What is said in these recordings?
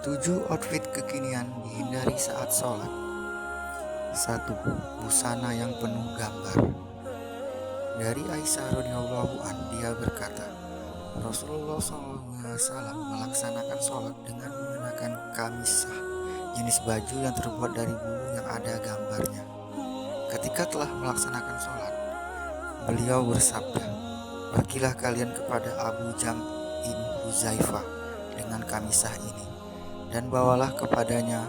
7 outfit kekinian dihindari saat sholat. 1. Busana yang penuh gambar. Dari Aisyah radhiyallahu an, dia berkata, Rasulullah SAW melaksanakan sholat dengan mengenakan kamisah, jenis baju yang terbuat dari bulu yang ada gambarnya. Ketika telah melaksanakan sholat, beliau bersabda, "Pergilah kalian kepada Abu Jam'in Huzaifah dengan kamisah ini, dan bawalah kepadanya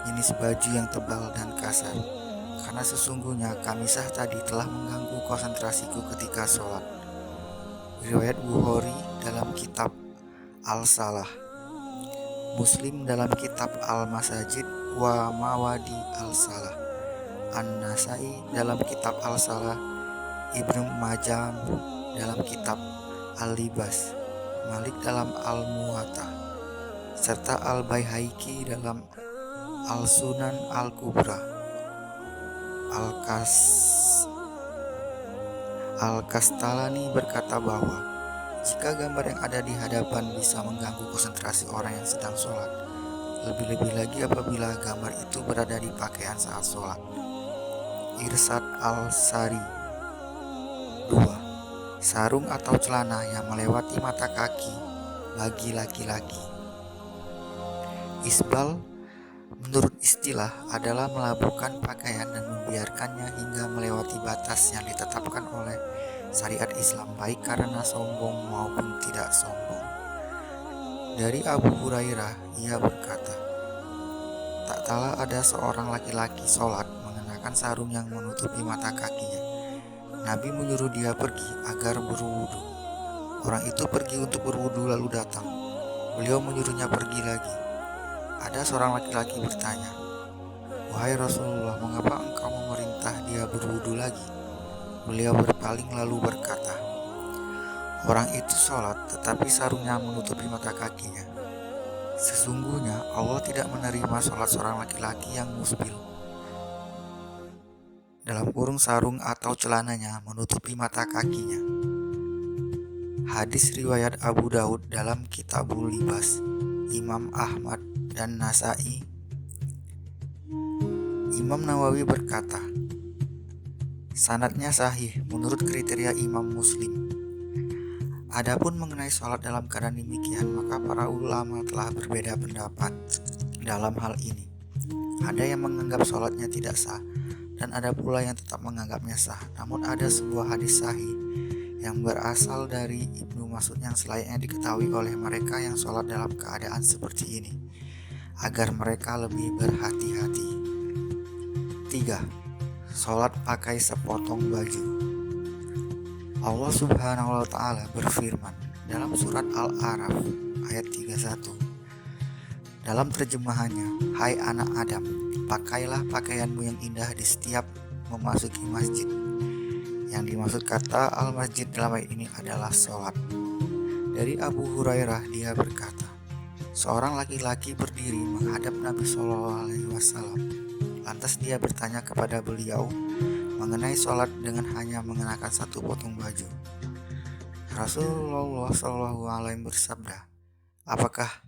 jenis baju yang tebal dan kasar, karena sesungguhnya kamisah tadi telah mengganggu konsentrasiku ketika sholat." Riwayat Bukhari dalam kitab Al-Salah, Muslim dalam kitab Al-Masajid wa Mawadi Al-Salah, An-Nasai dalam kitab Al-Salah, Ibnu Majah dalam kitab Al-Libas, Malik dalam Al-Muwatta, serta Al-Baihaqi dalam Al-Sunan Al-Kubra. Al-Kastalani berkata bahwa jika gambar yang ada di hadapan bisa mengganggu konsentrasi orang yang sedang sholat, lebih-lebih lagi apabila gambar itu berada di pakaian saat sholat. Irsyad Al-Sari. 2. Sarung atau celana yang melewati mata kaki bagi laki-laki. Isbal menurut istilah adalah melabuhkan pakaian dan membiarkannya hingga melewati batas yang ditetapkan oleh syariat Islam, baik karena sombong maupun tidak sombong. Dari Abu Hurairah, ia berkata, tak kala ada seorang laki-laki sholat mengenakan sarung yang menutupi mata kakinya. Nabi menyuruh dia pergi agar berwudu. Orang itu pergi untuk berwudu lalu datang. Beliau menyuruhnya pergi lagi. Ada seorang laki-laki bertanya, "Wahai Rasulullah, mengapa engkau memerintah dia berwudu lagi?" Beliau berpaling lalu berkata, "Orang itu sholat tetapi sarungnya menutupi mata kakinya. Sesungguhnya Allah tidak menerima sholat seorang laki-laki yang musbil, dalam kurung sarung atau celananya menutupi mata kakinya." Hadis riwayat Abu Daud dalam Kitabul Libas, Imam Ahmad dan Nasai. Imam Nawawi berkata, sanadnya sahih menurut kriteria Imam Muslim. Adapun mengenai sholat dalam keadaan demikian, maka para ulama telah berbeda pendapat dalam hal ini. Ada yang menganggap sholatnya tidak sah, dan ada pula yang tetap menganggapnya sah. Namun ada sebuah hadis sahih yang berasal dari Ibnu Mas'ud yang selayaknya diketahui oleh mereka yang sholat dalam keadaan seperti ini, agar mereka lebih berhati-hati. 3. Sholat pakai sepotong baju. Allah Subhanahu wa Ta'ala berfirman dalam surat Al-A'raf ayat 31. Dalam terjemahannya, "Hai anak Adam, pakailah pakaianmu yang indah di setiap memasuki masjid." Yang dimaksud kata al-masjid dalam ayat ini adalah sholat. Dari Abu Hurairah, dia berkata, seorang laki-laki berdiri menghadap Nabi SAW. Lantas dia bertanya kepada beliau mengenai sholat dengan hanya mengenakan satu potong baju. Rasulullah SAW bersabda, "Apakah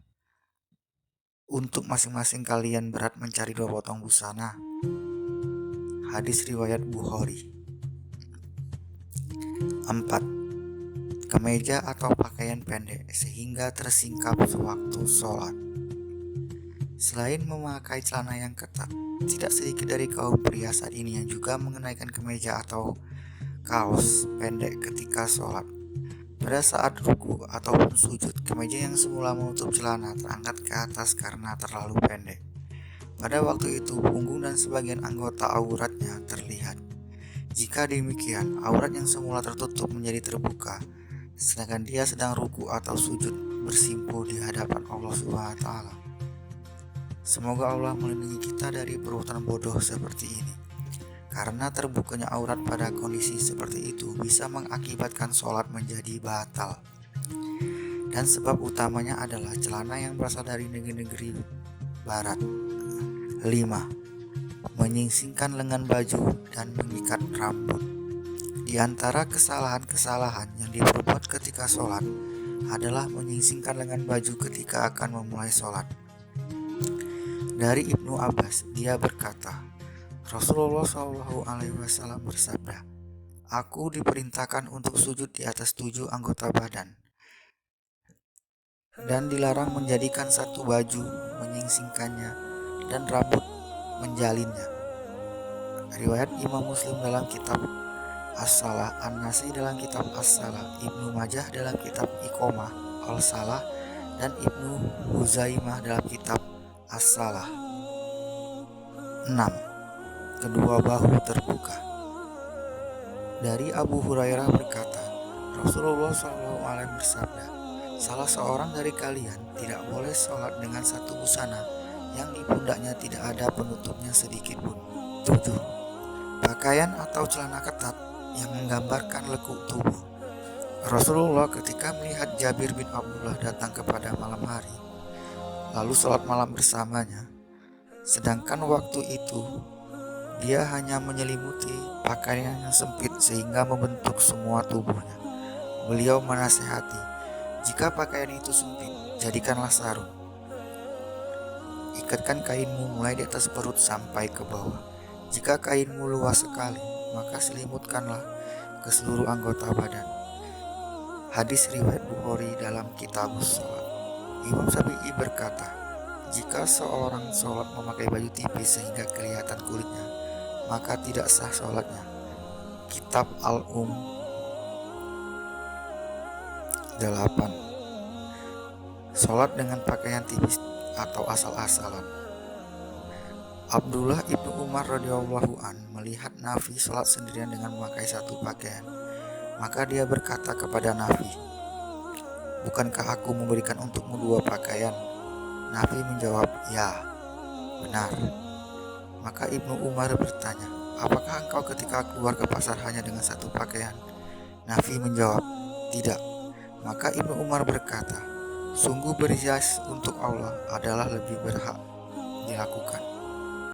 untuk masing-masing kalian berat mencari 2 potong busana?" Hadis riwayat Bukhari. 4. Kemeja atau pakaian pendek sehingga tersingkap sewaktu sholat. Selain memakai celana yang ketat, tidak sedikit dari kaum pria saat ini yang juga mengenakan kemeja atau kaos pendek ketika sholat. Pada saat ruku ataupun sujud, kemeja yang semula menutup celana terangkat ke atas karena terlalu pendek. Pada waktu itu, punggung dan sebagian anggota auratnya terlihat. Jika demikian, aurat yang semula tertutup menjadi terbuka, sedangkan dia sedang ruku atau sujud bersimpuh di hadapan Allah SWT. Semoga Allah melindungi kita dari perbuatan bodoh seperti ini, karena terbukanya aurat pada kondisi seperti itu bisa mengakibatkan sholat menjadi batal. Dan sebab utamanya adalah celana yang berasal dari negeri-negeri barat. 5. Menyingsingkan lengan baju dan mengikat rambut. Di antara kesalahan-kesalahan yang diperbuat ketika sholat adalah menyingsingkan lengan baju ketika akan memulai sholat. Dari Ibnu Abbas, dia berkata, Rasulullah SAW bersabda, "Aku diperintahkan untuk sujud di atas 7 anggota badan dan dilarang menjadikan satu baju, menyingsingkannya, dan rambut menjalinnya." Riwayat Imam Muslim dalam kitab As-Salah, An-Nasai dalam kitab As-Salah, Ibnu Majah dalam kitab Iqomah Al-Salah, dan Ibnu Huzaimah dalam kitab As-Salah. 6. Kedua bahu terbuka. Dari Abu Hurairah berkata, Rasulullah SAW bersabda, "Salah seorang dari kalian tidak boleh sholat dengan satu busana yang di pundaknya tidak ada penutupnya sedikit pun." 7. Pakaian atau celana ketat yang menggambarkan lekuk tubuh. Rasulullah ketika melihat Jabir bin Abdullah datang kepada malam hari, lalu sholat malam bersamanya, sedangkan waktu itu dia hanya menyelimuti pakaian yang sempit sehingga membentuk semua tubuhnya. Beliau menasihati, "Jika pakaian itu sempit, jadikanlah sarung. Ikatkan kainmu mulai di atas perut sampai ke bawah. Jika kainmu luas sekali, maka selimutkanlah ke seluruh anggota badan." Hadis riwayat Bukhari dalam Kitabus Sholat. Imam Syafi'i berkata, "Jika seorang sholat memakai baju tipis sehingga kelihatan kulitnya, maka tidak sah sholatnya." Kitab Al-Um 8. Sholat dengan pakaian tipis atau asal-asalan. Abdullah ibnu Umar radhiyallahu an melihat Nafi sholat sendirian dengan memakai satu pakaian. Maka dia berkata kepada Nafi, "Bukankah aku memberikan untukmu 2 pakaian?" Nafi menjawab, "Ya, benar." Maka Ibnu Umar bertanya, "Apakah engkau ketika keluar ke pasar hanya dengan satu pakaian?" Nafi menjawab, "Tidak." Maka Ibnu Umar berkata, "Sungguh berhias untuk Allah adalah lebih berhak dilakukan."